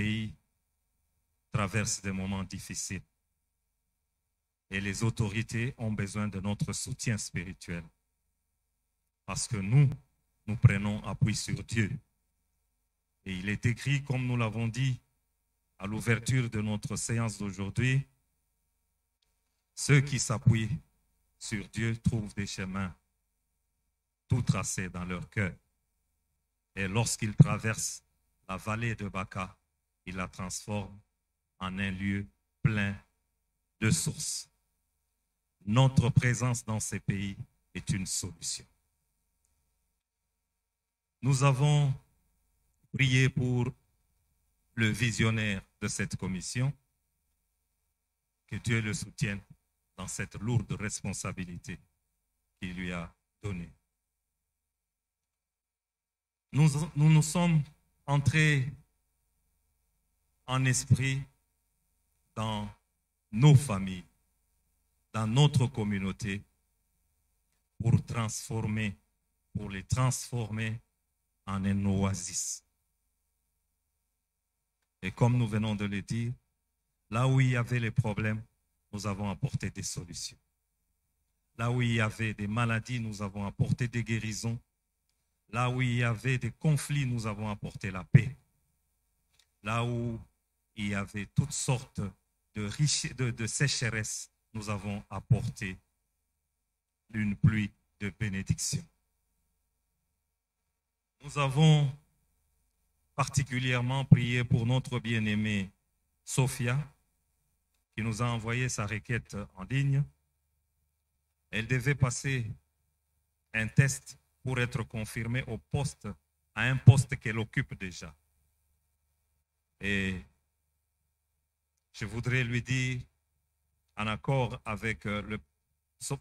pays traverse des moments difficiles. Et les autorités ont besoin de notre soutien spirituel. Parce que nous prenons appui sur Dieu. Et il est écrit, comme nous l'avons dit à l'ouverture de notre séance d'aujourd'hui, ceux qui s'appuient sur Dieu trouvent des chemins tout tracés dans leur cœur. Et lorsqu'ils traversent la vallée de Baca, ils la transforment en un lieu plein de sources. Notre présence dans ces pays est une solution. Nous avons prié pour le visionnaire de cette commission, que Dieu le soutienne dans cette lourde responsabilité qu'il lui a donnée. Nous sommes entrés en esprit dans nos familles, dans notre communauté, pour les transformer en un oasis. Et comme nous venons de le dire, là où il y avait les problèmes, nous avons apporté des solutions. Là où il y avait des maladies, nous avons apporté des guérisons. Là où il y avait des conflits, nous avons apporté la paix. Là où il y avait toutes sortes de sécheresse, nous avons apporté une pluie de bénédiction. Nous avons particulièrement prié pour notre bien-aimée Sophia, qui nous a envoyé sa requête en ligne. Elle devait passer un test pour être confirmée à un poste qu'elle occupe déjà. Et je voudrais lui dire, en accord avec le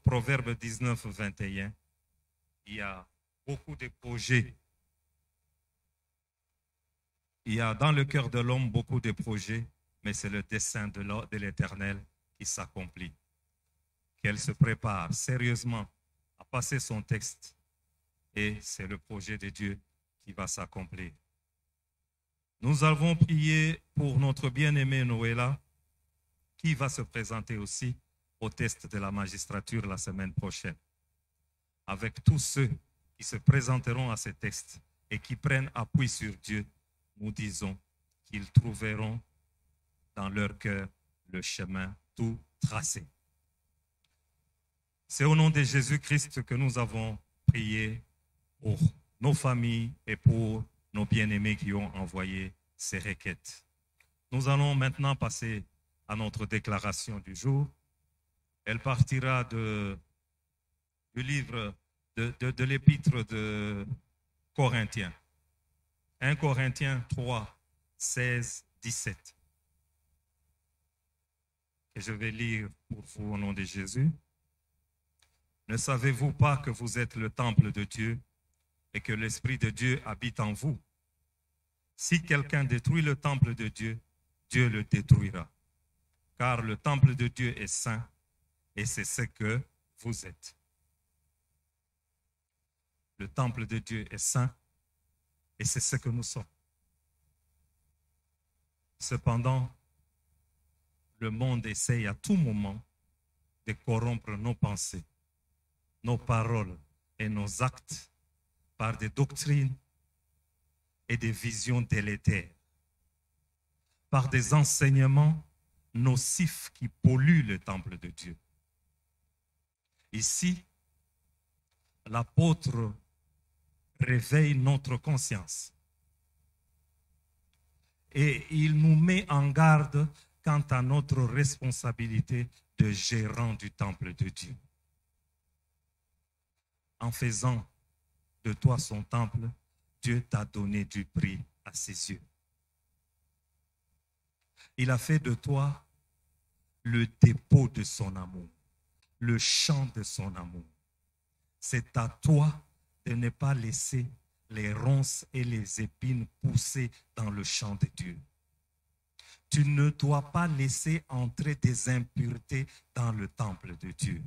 Proverbe 19, 21, il y a beaucoup de projets. Il y a dans le cœur de l'homme beaucoup de projets, mais c'est le dessein de l'Éternel qui s'accomplit. Qu'elle se prépare sérieusement à passer son texte et c'est le projet de Dieu qui va s'accomplir. Nous avons prié pour notre bien-aimée Noëlla, qui va se présenter aussi au test de la magistrature la semaine prochaine. Avec tous ceux qui se présenteront à ces tests et qui prennent appui sur Dieu, nous disons qu'ils trouveront dans leur cœur le chemin tout tracé. C'est au nom de Jésus-Christ que nous avons prié pour nos familles et pour nos bien-aimés qui ont envoyé ces requêtes. Nous allons maintenant passer à notre déclaration du jour. Elle partira du livre de l'épître de Corinthiens. 1 Corinthiens 3, 16, 17. Et je vais lire pour vous au nom de Jésus. Ne savez-vous pas que vous êtes le temple de Dieu et que l'Esprit de Dieu habite en vous? Si quelqu'un détruit le temple de Dieu, Dieu le détruira. Car le temple de Dieu est saint et c'est ce que vous êtes. Le temple de Dieu est saint et c'est ce que nous sommes. Cependant, le monde essaye à tout moment de corrompre nos pensées, nos paroles et nos actes par des doctrines et des visions délétères, par des enseignements nocifs qui polluent le temple de Dieu. Ici, l'apôtre réveille notre conscience et il nous met en garde quant à notre responsabilité de gérant du temple de Dieu. En faisant de toi son temple, Dieu t'a donné du prix à ses yeux. Il a fait de toi le dépôt de son amour, le champ de son amour. C'est à toi de ne pas laisser les ronces et les épines pousser dans le champ de Dieu. Tu ne dois pas laisser entrer des impuretés dans le temple de Dieu.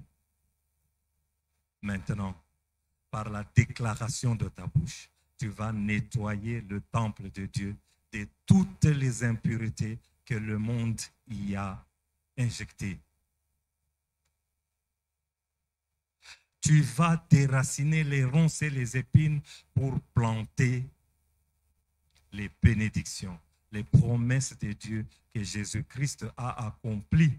Maintenant, par la déclaration de ta bouche, tu vas nettoyer le temple de Dieu de toutes les impuretés que le monde y a injectées. Tu vas déraciner les ronces et les épines pour planter les bénédictions, les promesses de Dieu que Jésus-Christ a accomplies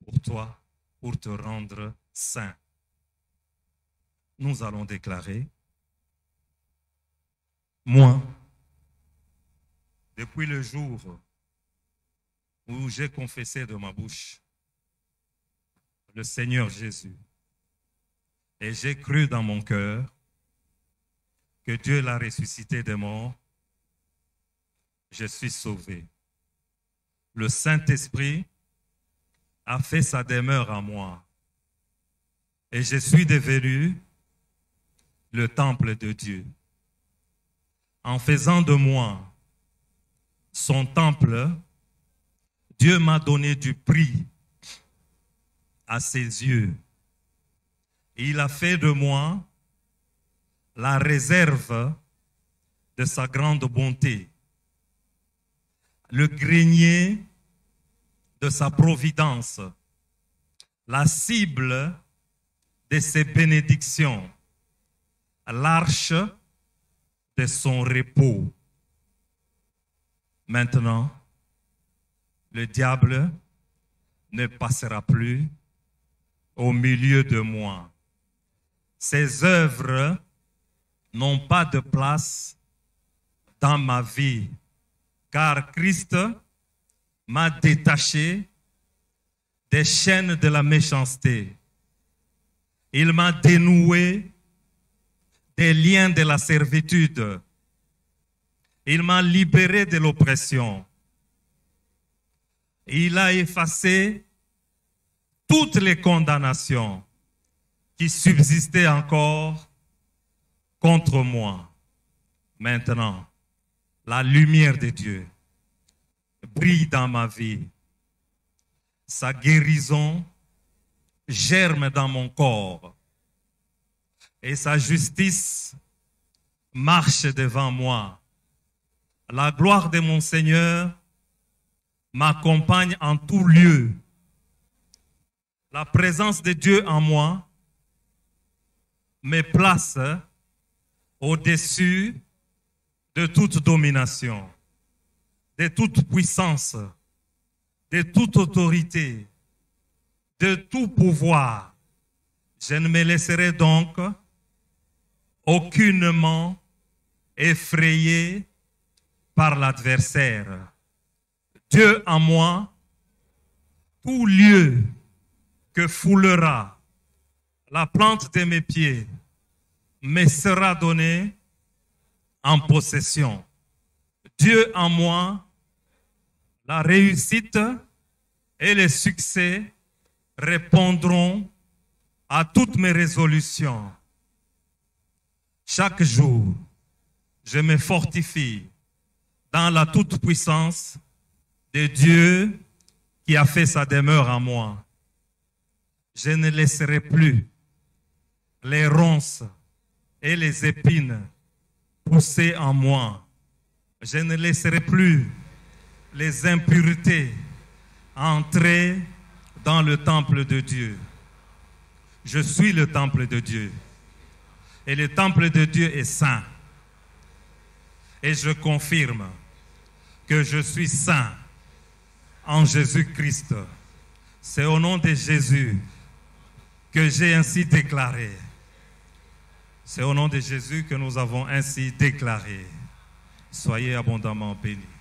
pour toi, pour te rendre saint. Nous allons déclarer, moi, depuis le jour où j'ai confessé de ma bouche le Seigneur Jésus, et j'ai cru dans mon cœur que Dieu l'a ressuscité des morts, je suis sauvé. Le Saint-Esprit a fait sa demeure en moi et je suis devenu le temple de Dieu. En faisant de moi son temple, Dieu m'a donné du prix à ses yeux. Il a fait de moi la réserve de sa grande bonté, le grenier de sa providence, la cible de ses bénédictions, l'arche de son repos. Maintenant, le diable ne passera plus au milieu de moi. Ses œuvres n'ont pas de place dans ma vie, car Christ m'a détaché des chaînes de la méchanceté. Il m'a dénoué des liens de la servitude. Il m'a libéré de l'oppression. Il a effacé toutes les condamnations qui subsistaient encore contre moi. Maintenant, la lumière de Dieu brille dans ma vie. Sa guérison germe dans mon corps et sa justice marche devant moi. La gloire de mon Seigneur m'accompagne en tout lieu. La présence de Dieu en moi me place au-dessus de toute domination, de toute puissance, de toute autorité, de tout pouvoir. Je ne me laisserai donc aucunement effrayer par l'adversaire. Dieu en moi, tout lieu que foulera la plante de mes pieds me sera donné en possession. Dieu en moi, la réussite et le succès répondront à toutes mes résolutions. Chaque jour, je me fortifie dans la toute-puissance de Dieu qui a fait sa demeure en moi. Je ne laisserai plus les ronces et les épines pousser en moi. Je ne laisserai plus les impuretés entrer dans le temple de Dieu. Je suis le temple de Dieu. Et le temple de Dieu est saint. Et je confirme que je suis saint en Jésus-Christ. C'est au nom de Jésus que j'ai ainsi déclaré. C'est au nom de Jésus que nous avons ainsi déclaré. Soyez abondamment bénis.